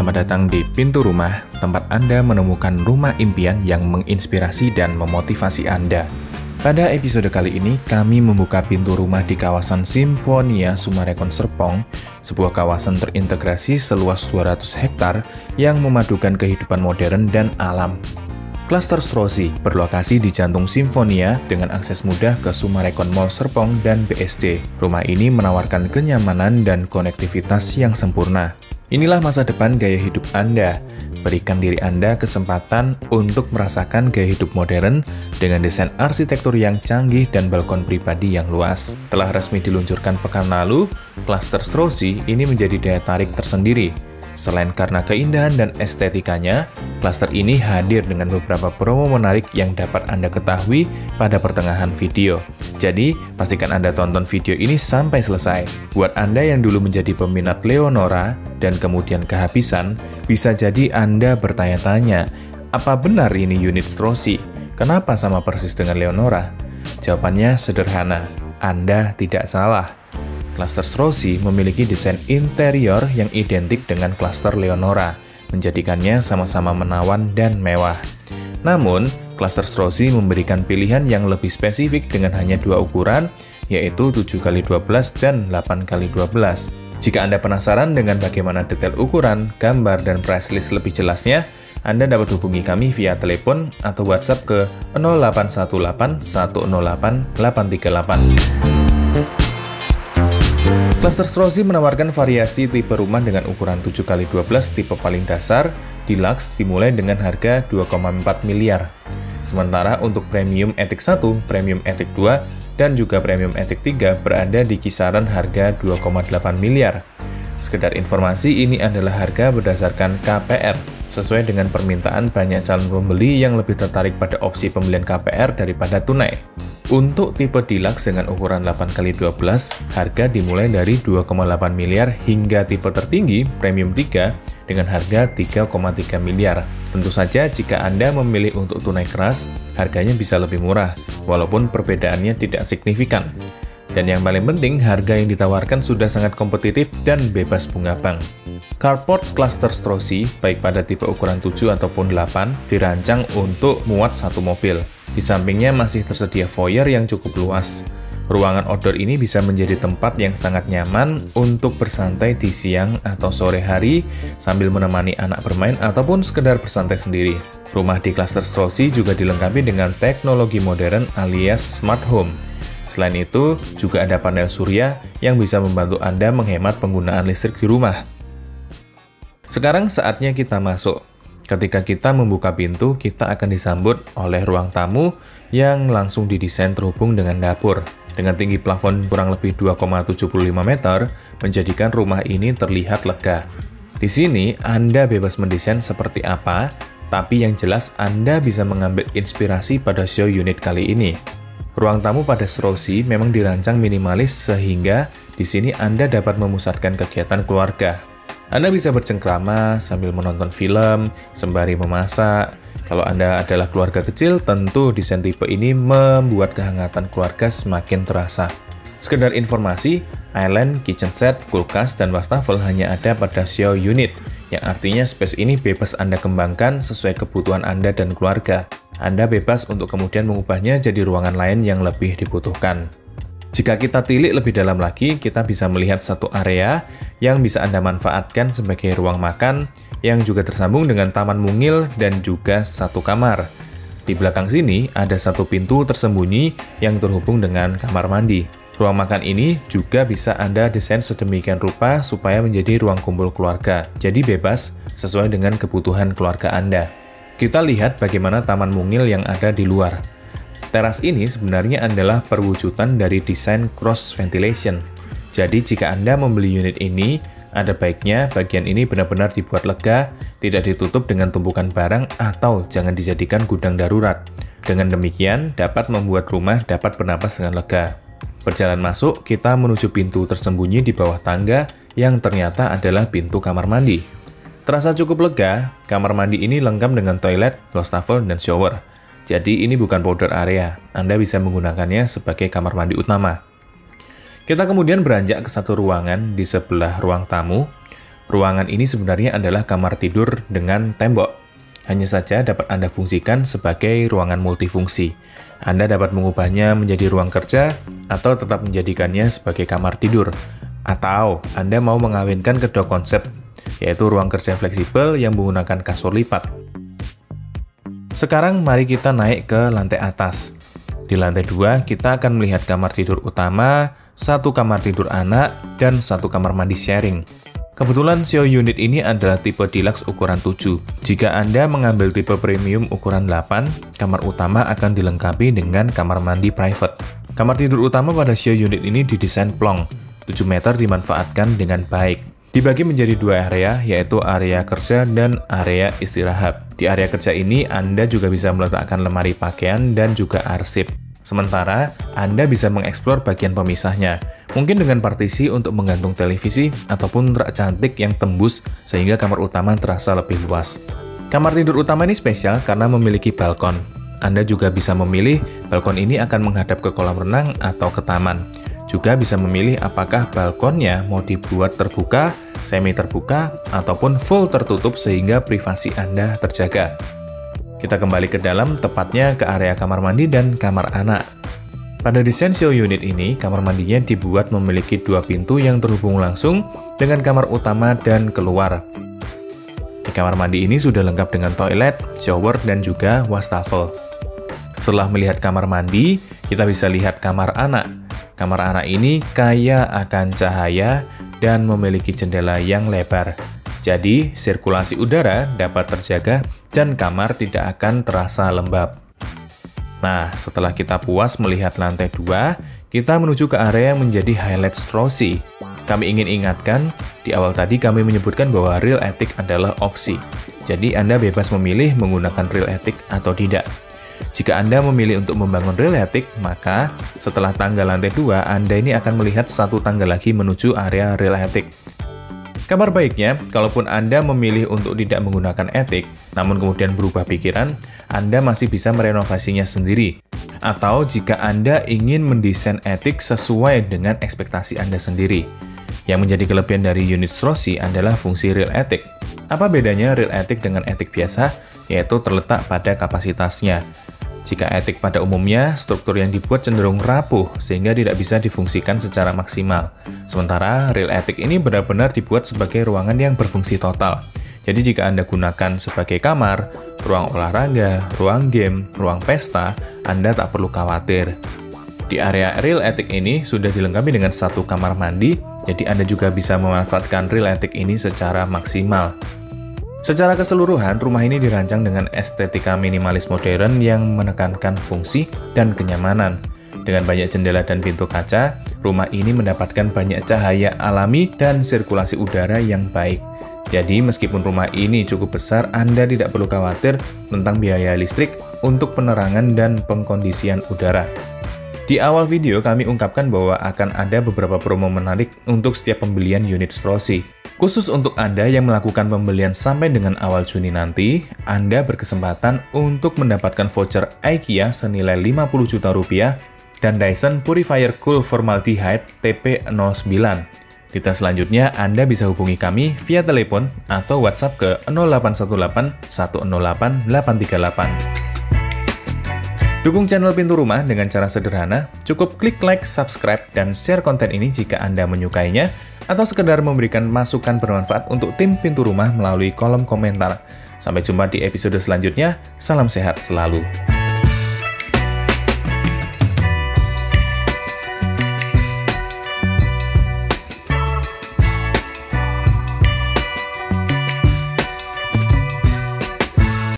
selamat datang di Pintu Rumah, tempat Anda menemukan rumah impian yang menginspirasi dan memotivasi Anda. Pada episode kali ini, kami membuka pintu rumah di kawasan Simfonia Summarecon Serpong, sebuah kawasan terintegrasi seluas 200 hektar yang memadukan kehidupan modern dan alam. Klaster Strozzi berlokasi di jantung Simfonia dengan akses mudah ke Summarecon Mall Serpong dan BSD. Rumah ini menawarkan kenyamanan dan konektivitas yang sempurna. Inilah masa depan gaya hidup Anda. Berikan diri Anda kesempatan untuk merasakan gaya hidup modern dengan desain arsitektur yang canggih dan balkon pribadi yang luas. Telah resmi diluncurkan pekan lalu, Klaster Strozzi ini menjadi daya tarik tersendiri. Selain karena keindahan dan estetikanya, klaster ini hadir dengan beberapa promo menarik yang dapat Anda ketahui pada pertengahan video. Jadi, pastikan Anda tonton video ini sampai selesai. Buat Anda yang dulu menjadi peminat Leonora dan kemudian kehabisan, bisa jadi Anda bertanya-tanya, apa benar ini unit Strozzi? Kenapa sama persis dengan Leonora? Jawabannya sederhana, Anda tidak salah. Klaster Strozzi memiliki desain interior yang identik dengan klaster Leonora, menjadikannya sama-sama menawan dan mewah. Namun, Klaster Strozzi memberikan pilihan yang lebih spesifik dengan hanya dua ukuran, yaitu 7x12 dan 8x12. Jika Anda penasaran dengan bagaimana detail ukuran, gambar, dan price list lebih jelasnya, Anda dapat hubungi kami via telepon atau WhatsApp ke 0818 108 838. Klaster Strozzi menawarkan variasi tipe rumah dengan ukuran 7x12 tipe paling dasar, deluxe dimulai dengan harga 2,4 miliar. Sementara untuk Premium Attic 1, Premium Attic 2, dan juga Premium Attic 3 berada di kisaran harga 2,8 miliar. Sekedar informasi, ini adalah harga berdasarkan KPR, sesuai dengan permintaan banyak calon pembeli yang lebih tertarik pada opsi pembelian KPR daripada tunai. Untuk tipe deluxe dengan ukuran 8x12, harga dimulai dari 2,8 miliar hingga tipe tertinggi Premium 3 dengan harga 3,3 miliar. Tentu saja jika Anda memilih untuk tunai keras, harganya bisa lebih murah, walaupun perbedaannya tidak signifikan. Dan yang paling penting, harga yang ditawarkan sudah sangat kompetitif dan bebas bunga bank. Carport Klaster Strozzi, baik pada tipe ukuran 7 ataupun 8, dirancang untuk muat satu mobil. Di sampingnya masih tersedia foyer yang cukup luas. Ruangan outdoor ini bisa menjadi tempat yang sangat nyaman untuk bersantai di siang atau sore hari sambil menemani anak bermain ataupun sekedar bersantai sendiri. Rumah di Klaster Strozzi juga dilengkapi dengan teknologi modern alias smart home. Selain itu, juga ada panel surya yang bisa membantu Anda menghemat penggunaan listrik di rumah. Sekarang saatnya kita masuk. Ketika kita membuka pintu, kita akan disambut oleh ruang tamu yang langsung didesain terhubung dengan dapur. Dengan tinggi plafon kurang lebih 2,75 meter, menjadikan rumah ini terlihat lega. Di sini, Anda bebas mendesain seperti apa, tapi yang jelas Anda bisa mengambil inspirasi pada show unit kali ini. Ruang tamu pada Strozzi memang dirancang minimalis sehingga di sini Anda dapat memusatkan kegiatan keluarga. Anda bisa bercengkrama sambil menonton film, sembari memasak. Kalau Anda adalah keluarga kecil, tentu desain tipe ini membuat kehangatan keluarga semakin terasa. Sekedar informasi, island, kitchen set, kulkas, dan wastafel hanya ada pada show unit, yang artinya space ini bebas Anda kembangkan sesuai kebutuhan Anda dan keluarga. Anda bebas untuk kemudian mengubahnya jadi ruangan lain yang lebih dibutuhkan. Jika kita tilik lebih dalam lagi, kita bisa melihat satu area yang bisa Anda manfaatkan sebagai ruang makan yang juga tersambung dengan taman mungil dan juga satu kamar. Di belakang sini ada satu pintu tersembunyi yang terhubung dengan kamar mandi. Ruang makan ini juga bisa Anda desain sedemikian rupa supaya menjadi ruang kumpul keluarga. Jadi bebas sesuai dengan kebutuhan keluarga Anda. Kita lihat bagaimana taman mungil yang ada di luar. Teras ini sebenarnya adalah perwujudan dari desain cross ventilation. Jadi jika Anda membeli unit ini, ada baiknya bagian ini benar-benar dibuat lega, tidak ditutup dengan tumpukan barang atau jangan dijadikan gudang darurat. Dengan demikian, dapat membuat rumah dapat bernapas dengan lega. Berjalan masuk, kita menuju pintu tersembunyi di bawah tangga yang ternyata adalah pintu kamar mandi. Terasa cukup lega, kamar mandi ini lengkap dengan toilet, wastafel, dan shower. Jadi ini bukan powder area, Anda bisa menggunakannya sebagai kamar mandi utama. Kita kemudian beranjak ke satu ruangan di sebelah ruang tamu. Ruangan ini sebenarnya adalah kamar tidur dengan tembok. Hanya saja dapat Anda fungsikan sebagai ruangan multifungsi. Anda dapat mengubahnya menjadi ruang kerja atau tetap menjadikannya sebagai kamar tidur. Atau Anda mau mengawinkan kedua konsep, yaitu ruang kerja fleksibel yang menggunakan kasur lipat. Sekarang mari kita naik ke lantai atas. Di lantai 2 kita akan melihat kamar tidur utama, satu kamar tidur anak, dan satu kamar mandi sharing. Kebetulan show unit ini adalah tipe deluxe ukuran 7. Jika Anda mengambil tipe premium ukuran 8, kamar utama akan dilengkapi dengan kamar mandi private. Kamar tidur utama pada show unit ini didesain plong. 7 meter dimanfaatkan dengan baik. Dibagi menjadi 2 area, yaitu area kerja dan area istirahat. Di area kerja ini, Anda juga bisa meletakkan lemari pakaian dan juga arsip. Sementara, Anda bisa mengeksplor bagian pemisahnya, mungkin dengan partisi untuk menggantung televisi ataupun rak cantik yang tembus sehingga kamar utama terasa lebih luas. Kamar tidur utama ini spesial karena memiliki balkon. Anda juga bisa memilih balkon ini akan menghadap ke kolam renang atau ke taman. Juga bisa memilih apakah balkonnya mau dibuat terbuka, semi terbuka, ataupun full tertutup sehingga privasi Anda terjaga. Kita kembali ke dalam, tepatnya ke area kamar mandi dan kamar anak. Pada desain show unit ini, kamar mandinya dibuat memiliki 2 pintu yang terhubung langsung dengan kamar utama dan keluar. Di kamar mandi ini sudah lengkap dengan toilet, shower, dan juga wastafel. Setelah melihat kamar mandi, kita bisa lihat kamar anak. Kamar anak ini kaya akan cahaya dan memiliki jendela yang lebar. Jadi, sirkulasi udara dapat terjaga dan kamar tidak akan terasa lembab. Nah, setelah kita puas melihat lantai 2, kita menuju ke area yang menjadi highlight Strosi. Kami ingin ingatkan, di awal tadi kami menyebutkan bahwa real attic adalah opsi. Jadi, Anda bebas memilih menggunakan real attic atau tidak. Jika Anda memilih untuk membangun real attic, maka setelah tangga lantai 2, Anda ini akan melihat satu tangga lagi menuju area real attic. Kabar baiknya, kalaupun Anda memilih untuk tidak menggunakan attic, namun kemudian berubah pikiran, Anda masih bisa merenovasinya sendiri. Atau jika Anda ingin mendesain attic sesuai dengan ekspektasi Anda sendiri. Yang menjadi kelebihan dari unit Strosi adalah fungsi real attic. Apa bedanya real attic dengan attic biasa? Yaitu terletak pada kapasitasnya. Jika attic pada umumnya, struktur yang dibuat cenderung rapuh sehingga tidak bisa difungsikan secara maksimal. Sementara real attic ini benar-benar dibuat sebagai ruangan yang berfungsi total. Jadi jika Anda gunakan sebagai kamar, ruang olahraga, ruang game, ruang pesta, Anda tak perlu khawatir. Di area real attic ini sudah dilengkapi dengan satu kamar mandi, jadi Anda juga bisa memanfaatkan real attic ini secara maksimal. Secara keseluruhan, rumah ini dirancang dengan estetika minimalis modern yang menekankan fungsi dan kenyamanan. Dengan banyak jendela dan pintu kaca, rumah ini mendapatkan banyak cahaya alami dan sirkulasi udara yang baik. Jadi, meskipun rumah ini cukup besar, Anda tidak perlu khawatir tentang biaya listrik untuk penerangan dan pengkondisian udara. Di awal video, kami ungkapkan bahwa akan ada beberapa promo menarik untuk setiap pembelian unit Strosi. Khusus untuk Anda yang melakukan pembelian sampai dengan awal Juni nanti, Anda berkesempatan untuk mendapatkan voucher IKEA senilai Rp50 juta dan Dyson Purifier Cool Formaldehyde TP09. Detail selanjutnya, Anda bisa hubungi kami via telepon atau WhatsApp ke 0818 108 838. Dukung channel Pintu Rumah dengan cara sederhana, cukup klik like, subscribe, dan share konten ini jika Anda menyukainya, atau sekedar memberikan masukan bermanfaat untuk tim Pintu Rumah melalui kolom komentar. Sampai jumpa di episode selanjutnya, salam sehat selalu.